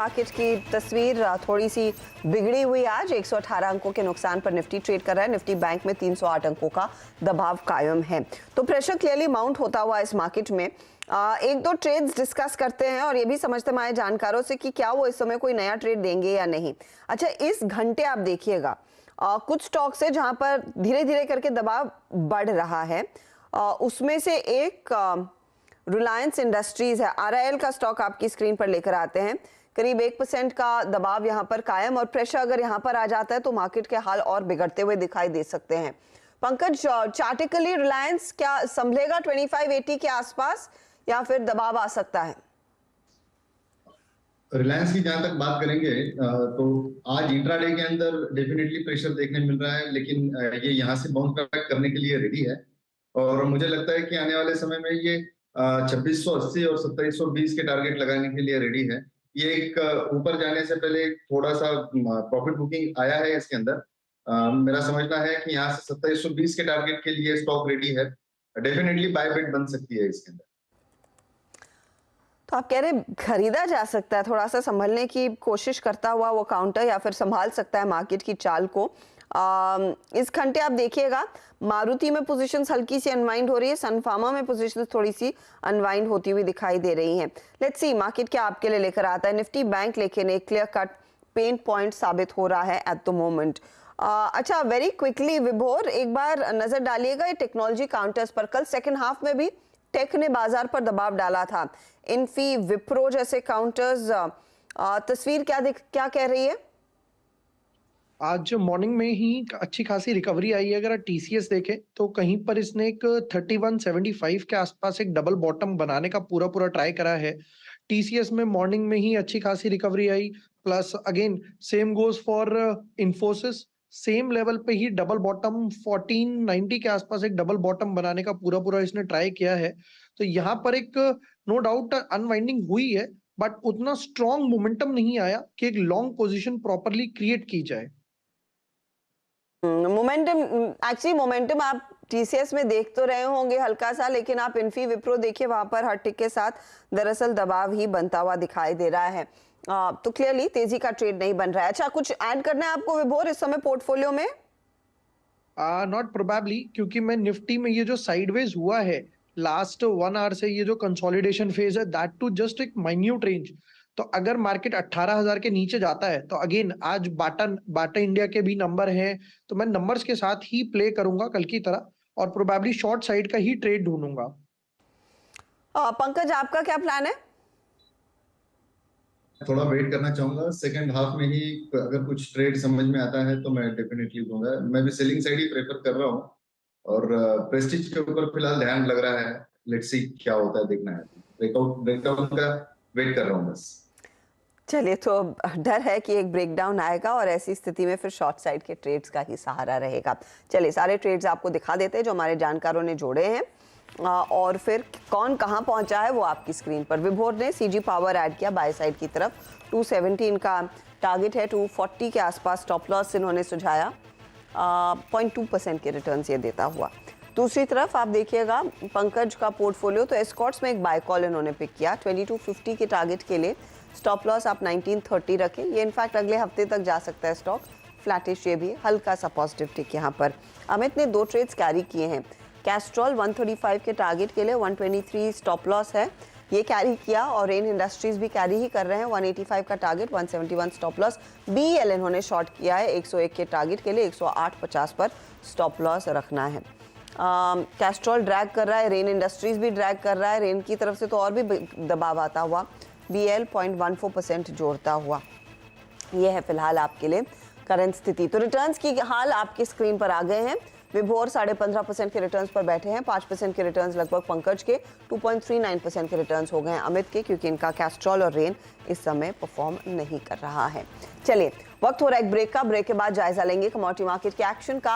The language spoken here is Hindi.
मार्केट की तस्वीर थोड़ी सी बिगड़ी हुई आज 118 अंकों के नुकसान पर निफ्टी ट्रेड कर रहा है। निफ्टी बैंक में 308 अंकों का दबाव कायम है, तो प्रेशर क्लियरली माउंट होता हुआ इस मार्केट में एक दो ट्रेड्स डिस्कस करते हैं और ये भी समझते हैं हमारे जानकारों से कि क्या वो इस समय कोई नया ट्रेड देंगे या नहीं। अच्छा, इस घंटे आप देखिएगा कुछ स्टॉक्स है जहां पर धीरे धीरे करके दबाव बढ़ रहा है। उसमें से एक रिलायंस इंडस्ट्रीज है, आरआईएल का स्टॉक आपकी स्क्रीन पर लेकर आते हैं। करीब 1% का दबाव यहां पर कायम, और प्रेशर अगर यहां पर आ जाता है तो मार्केट के हाल और बिगड़ते हुए दिखाई दे सकते हैं। पंकज, चार्टिकली रिलायंस क्या संभलेगा 2580 के आसपास या फिर दबाव आ सकता है? रिलायंस की जहां तक बात करेंगे तो आज इंट्राडे के अंदर डेफिनेटली प्रेशर देखने मिल रहा है, लेकिन ये यहाँ से बाउंस बैक करने के लिए रेडी है। और मुझे लगता है कि आने वाले समय में ये 2680 और 2720 के टारगेट लगाने के लिए रेडी है। ये एक ऊपर जाने से पहले थोड़ा सा प्रॉफिट बुकिंग आया है इसके अंदर। मेरा समझना है कि यहाँ से 2720 के टारगेट के लिए स्टॉक रेडी है। डेफिनेटली बाय बिट बन सकती है इसके अंदर। तो आप कह रहे खरीदा जा सकता है, थोड़ा सा संभलने की कोशिश करता हुआ वो काउंटर, या फिर संभाल सकता है मार्केट की चाल को। इस घंटे आप देखिएगा मारुति में पोजीशंस हल्की सी अनवाइंड हो रही है, सन फार्मा में पोजीशंस थोड़ी सी अनवाइंड होती हुई दिखाई दे रही हैं। लेट्स सी मार्केट क्या आपके लिए लेकर आता है। निफ्टी बैंक लेकिन एक क्लियर कट पेन पॉइंट साबित हो रहा है एट द मोमेंट। अच्छा, वेरी क्विकली विभोर, एक बार नजर डालिएगा ये टेक्नोलॉजी काउंटर्स पर। कल सेकेंड हाफ में भी टेक ने बाजार पर दबाव डाला था। इन्फी, विप्रो जैसे काउंटर्स, तस्वीर क्या कह रही है? आज मॉर्निंग में ही अच्छी खासी रिकवरी आई है। अगर आप टीसीएस देखें तो कहीं पर इसने एक 3175 के आसपास एक डबल बॉटम बनाने का पूरा ट्राई करा है। टीसीएस में मॉर्निंग में ही अच्छी खासी recovery I, plus again same goes for Infosys, same level पे ही डबल बॉटम 1490 के आसपास एक डबल बॉटम बनाने का पूरा इसने ट्राई किया है। तो यहाँ पर एक नो डाउट अनवाइंडिंग हुई है, बट उतना स्ट्रॉन्ग मोमेंटम नहीं आया कि एक लॉन्ग पोजीशन प्रॉपरली क्रिएट की जाए। मोमेंटम आप टीसीएस में देख तो रहे होंगे हल्का सा, लेकिन आप इन्फी, विप्रो देखिए, वहां पर हर टिक के साथ दरअसल दबाव ही बनता हुआ दिखाई दे रहा है। तो क्लियरली तेजी का ट्रेड नहीं बन रहा है। अच्छा, कुछ ऐड करना है आपको विभोर इस समय पोर्टफोलियो में? नॉट प्रोबेबली, क्योंकि मैं निफ्टी में ये जो साइडवेज हुआ है लास्ट 1 आवर से, ये जो कंसोलिडेशन फेज है, दैट टू जस्ट एक माइन्यूट रेंज। तो अगर मार्केट 18,000 के नीचे जाता है तो अगेन आज बाटा इंडिया के भी नंबर हैं, तो मैं नंबर्स के साथ ही प्ले करूंगा कल की तरह, और प्रोबेबली शॉर्ट साइड का ही ट्रेड ढूंढूंगा। पंकज, आपका क्या प्लान है? थोड़ा वेट करना चाहूंगा, सेकंड हाफ में ही अगर कुछ ट्रेड समझ में आता है तो मैं डेफिनेटली दूंगा। मैं भी सेलिंग साइड ही प्रेफर कर रहा हूँ, और प्रेस्टीज के ऊपर फिलहाल ध्यान लग रहा है। लेट्स सी क्या होता है, देखना है। ब्रेकडाउन का वेट कर रहा हूँ बस। चलिए, तो डर है कि एक ब्रेकडाउन आएगा और ऐसी स्थिति में फिर शॉर्ट साइड के ट्रेड्स का ही सहारा रहेगा। चलिए, सारे ट्रेड्स आपको दिखा देते हैं जो हमारे जानकारों ने जोड़े हैं, और फिर कौन कहां पहुंचा है वो आपकी स्क्रीन पर। विभोर ने सीजी पावर ऐड किया बाय साइड की तरफ, 270 इनका टारगेट है, 240 के आसपास स्टॉप लॉस इन्होंने सुझाया, 0.2% के रिटर्न्स ये देता हुआ। दूसरी तरफ आप देखिएगा पंकज का पोर्टफोलियो, तो एस्कॉर्ट्स में एक बाय कॉल इन्होंने पिक किया 2250 के टारगेट के लिए। स्टॉप लॉस आप 1930 रखें, ये इनफैक्ट अगले हफ्ते तक जा सकता है स्टॉक। फ्लैटिश ये भी हल्का सा पॉजिटिव टिक यहाँ पर। अमित ने 2 ट्रेड्स कैरी किए हैं। कैस्ट्रॉल 135 के टारगेट के लिए 123 स्टॉप लॉस है, ये कैरी किया, और रेन इंडस्ट्रीज भी कैरी ही कर रहे हैं, 185 का टारगेट, 171 स्टॉप लॉस। बीएल इन्होंने शॉर्ट किया है 101 के टारगेट के लिए, 108.50 पर स्टॉप लॉस रखना है। कैस्ट्रॉल ड्रैग कर रहा है, रेन इंडस्ट्रीज भी ड्रैग कर रहा है, रेन की तरफ से तो और भी दबाव आता हुआ। बीएल 0.14% जोड़ता हुआ। यह है फिलहाल आपके लिए करंट स्थिति। तो रिटर्न्स की हाल आपकी स्क्रीन पर आ गए हैं। विभोर 15.5% के रिटर्न्स पर बैठे हैं, 5% के रिटर्न्स लगभग पंकज के, 2.39% के रिटर्न्स हो गए हैं अमित के, क्योंकि इनका कैस्ट्रॉल और रेन इस समय परफॉर्म नहीं कर रहा है। चलिए, वक्त हो रहा है एक ब्रेक का। ब्रेक के बाद जायजा लेंगे कमोडिटी मार्केट के एक्शन का।